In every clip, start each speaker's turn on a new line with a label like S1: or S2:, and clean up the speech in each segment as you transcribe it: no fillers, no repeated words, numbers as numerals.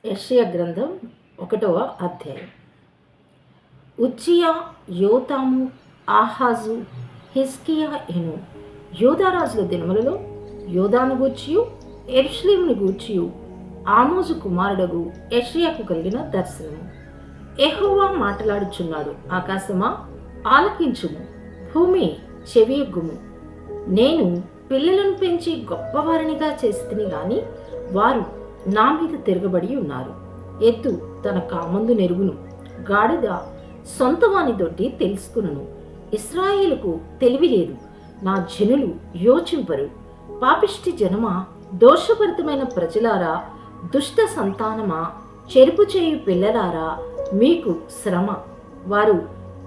S1: యెషయా గ్రంథం 1వ అధ్యాయం. ఉజ్జియా, యోతాము, ఆహాజు, హిజ్కియా ఎను యూదారాజుల దినములలో యోదాను గూర్చియు యెరూషలేమును గూర్చియు ఆమోజు కుమారుడగు యెషయాకు కలిగిన దర్శనము. యెహోవా మాటలాడుచున్నాడు. ఆకాశమా ఆలకించుము, భూమి చెవియొగ్గుము. నేను పిల్లలను పెంచి గొప్పవారినిగా చేసితిని గాని వారు నా మీద తిరగబడి ఉన్నారు. ఎద్దు తన కామందు నెరుగును, గాడిద సొంతవాని దొడ్డి తెలుసుకును. ఇశ్రాయేలుకు తెలివి లేదు, నా జనులు యోచింపరు. పాపిష్టి జనమా, దోషభరితమైన ప్రజలారా, దుష్ట సంతానమా, చెరుపు చేయు పిల్లలారా, మీకు శ్రమ. వారు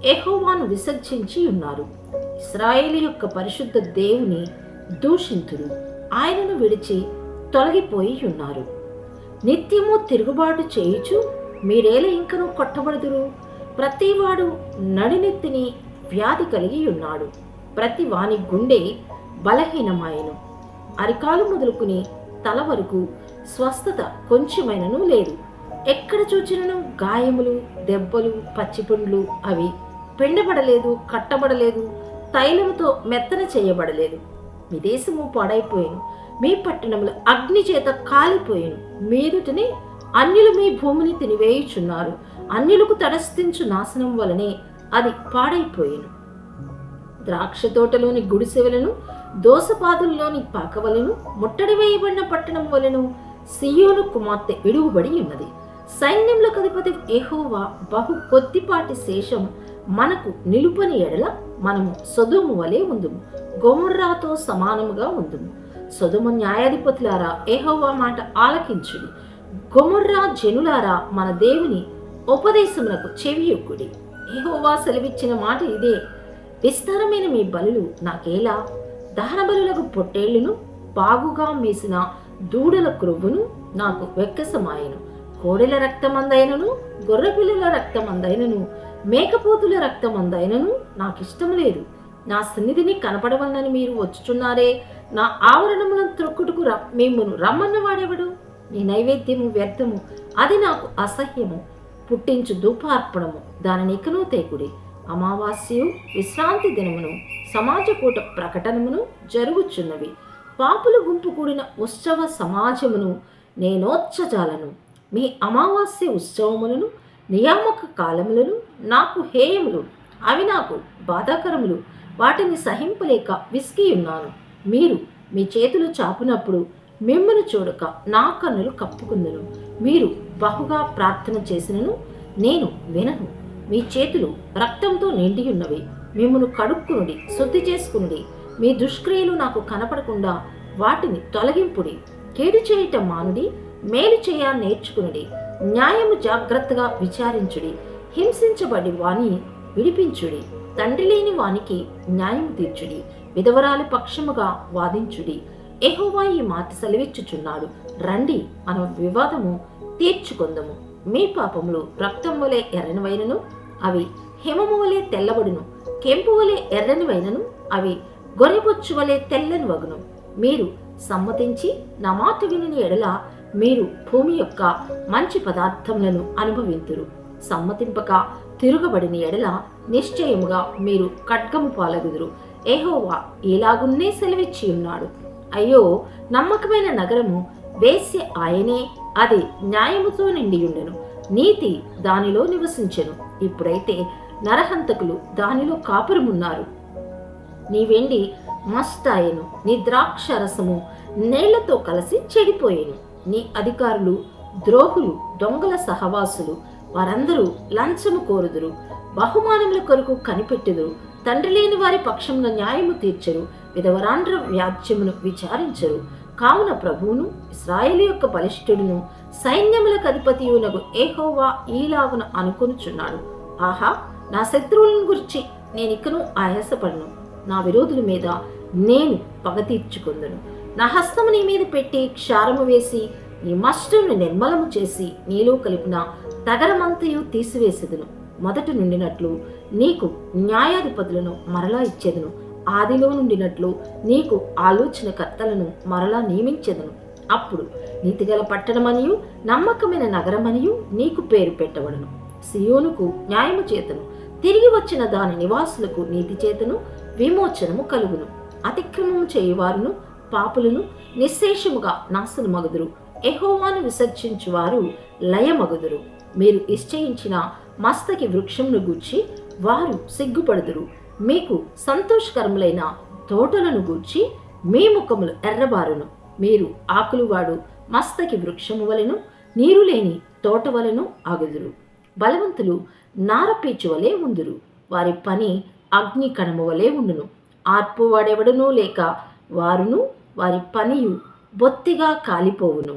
S1: యెహోవాను విసర్జించి ఉన్నారు. ఇశ్రాయేలు యొక్క పరిశుద్ధ దేవుని దూషింతురు. ఆయనను విడిచి తొలగిపోయి ఉన్నారు. నిత్యము తిరుగుబాటు చేయుచు మీరేలా ఇంకనూ కొట్టబడుదురు? ప్రతివాడు నడినెత్తిని వ్యాధి కలిగి ఉన్నాడు. ప్రతి వాని గుండె బలహీనమాయను. అరికాలు మొదలుకుని తల వరకు స్వస్థత కొంచెమైనను లేదు. ఎక్కడ చూచినను గాయములు, దెబ్బలు, పచ్చిపుండ్లు. అవి పిండబడలేదు, కట్టబడలేదు, తైలముతో మెత్తన చేయబడలేదు. మీ దేశము పాడైపోయాను, మీ పట్టణములు అగ్ని చేత కాలిపోయాను. మీదుటనే అన్యులు మీ భూమిని తినివేయుచున్నారు. అన్యులకు తటస్థించు నాశనం వలనే అది పాడైపోయాను. ద్రాక్ష తోటలోని గుడిసెవలను, దోసపాదుల్లోని పాకవలను, ముట్టడి వేయబడిన పట్టణం వలను సియోను కుమార్తె విడువబడి ఉన్నది. సైన్యములకు అధిపతి యెహోవా బహు కొద్దిపాటి శేషం మనకు నిలుపని ఎడల మనము సొదొము వలె ఉందుము, గొమొర్రాతో సమానముగా ఉందుము. సొదొము న్యాయాధిపతులారా, యెహోవా మాట ఆలకించుడి. గొమొర్రా జనులారా, మన దేవుని ఉపదేశమునకు చెవియొగ్గుడి. యెహోవా సెలవిచ్చిన మాట ఇదే: విస్తారమైన మీ బలులు నాకేలా? దహన బలులకు పొట్టేళ్లను, బాగుగా మేసిన దూడల క్రొవ్వును నాకు వెక్కసమాయను. కోడెల రక్తమందైనను, గొర్రెపిల్లల రక్తమందైనను, మేకపోతుల రక్తమందైనను నాకిష్టము లేదు. నా సన్నిధిని కనపడవలనని మీరు వచ్చుచున్నారే. నా ఆవరణములను త్రొక్కుటకు మిమ్మును రమ్మన్న వాడెవడు? నీ నైవేద్యము వ్యర్థము, అది నాకు అసహ్యము. పుట్టించు ధూపార్పణము, దానిని ఇకనూ తేకుడి. అమావాస్యయు విశ్రాంతి దినమును సమాజకూట ప్రకటనమును జరుగుచున్నవి. పాపుల గుంపు కూడిన ఉత్సవ సమాజమును నేనోచ్చజాలను. మీ అమావాస్య ఉత్సవములను, నియామక కాలములను నాకు హేయములు. అవి నాకు బాధాకరములు. వాటిని సహింపలేక విసిగి ఉన్నాను. మీరు మీ చేతులు చాపునప్పుడు మిమ్మును చూడక నా కన్నులు కప్పుకుందును. మీరు బహుగా ప్రార్థన చేసినను నేను వినను. మీ చేతులు రక్తంతో నిండి ఉన్నవి. మిమ్మును కడుక్కునుడి, శుద్ధి చేసుకునుడి. మీ దుష్క్రియలు నాకు కనపడకుండా వాటిని తొలగింపుడి. కేడు చేయటం మానుడి, మేలు చేయ నేర్చుకునుడి. న్యాయము జాగ్రత్తగా విచారించుడి. హింసించబడి వాని విడిపించుడి. తండ్రి లేని వానికి న్యాయం తీర్చుడి. విధవరాలి పక్షముగా వాదించుడి. యెహోవా ఈ మాట సెలవిచ్చుచున్నాడు: రండి, మన వివాదము తీర్చుకొందము. మీ పాపములు రక్తం వలె ఎర్రనివైనను అవి హిమము వలె తెల్లబడును. కెంపు వలె ఎర్రనివైనను అవి గొర్రెబొచ్చు వలె తెల్లని వగును. మీరు సమ్మతించి నా మాట వినని ఎడల మీరు భూమి యొక్క మంచి పదార్థములను అనుభవింతురు. సమ్మతింపక తిరుగబడిన ఎడల నిశ్చయముగా మీరు ఖడ్గము పాలగుదురు. యెహోవా ఇలాగున్నే సెలవిచ్చి ఉన్నాడు: అయ్యో, నమ్మకమైన నగరము, వేశ్య ఆయనే, అది న్యాయముతో నిండియుండెను, నీతి దానిలో నివసించెను. ఇప్పుడైతే నరహంతకులు దానిలో కాపురమున్నారు. నీ వెండి మస్తాయను, నీ ద్రాక్ష రసము నేళ్లతో కలిసి చెడిపోయేను. నీ అధికారులు ద్రోహులు, దొంగల సహవాసులు, వారందరూ లంచము కోరుదురు. బహుమానముల కొరకు కనిపెట్టుదురు. తండ్రి లేని వారి పక్షమున న్యాయము తీర్చరు. విధవరాండ్ర వ్యాజ్యమును విచారించరు. కావున ప్రభువును, ఇశ్రాయేలు యొక్క బలిష్ఠుడును, సైన్యములకు అధిపతియునగు యెహోవా ఈలాగున అనుకొనుచున్నాడు: ఆహా, నా శత్రువులను గురించి నేనికను ఆయాసపడను. నా విరోధుల మీద నేను పగ తీర్చుకుందును. నా హస్తము నీ మీద పెట్టి క్షారము వేసి నీ మస్టును నిర్మలము చేసి నీలో కలిపిన తగరమంతయు తీసివేసేదును. మొదట నుండినట్లు నీకు న్యాయాధిపతులను మరలా ఇచ్చేదను. ఆదిలో నుండినట్లు నీకు ఆలోచనకర్తలను మరలా నియమించెదను. అప్పుడు నీతిగల పట్టణమనియు నమ్మకమైన నగరమనియు నీకు పేరు పెట్టబడును. సియోనుకు న్యాయము చేతను, తిరిగి వచ్చిన దాని నివాసులకు నీతి చేతను విమోచనము కలుగును. అతిక్రమము చేయువారును పాపులను నిశ్శేషముగా నాశనమగుదురు. యెహోవాను విసర్జించువారు లయమగుదురు. మీరు నిశ్చయించిన మస్తకి వృక్షమును గూర్చి వారు సిగ్గుపడుదురు. మీకు సంతోషకరములైన తోటలను గూర్చి మీ ముఖములు ఎర్రబారును. మీరు ఆకులువాడు మస్తకి వృక్షము వలెను, నీరు లేని తోట వలెను ఆగుదురు. బలవంతులు నారపీచు వలె ఉందురు. వారి పని అగ్ని కణము వలె ఉండును. ఆర్పువాడెవడనూ లేక వారును వారి పనియు బొత్తిగా కాలిపోవును.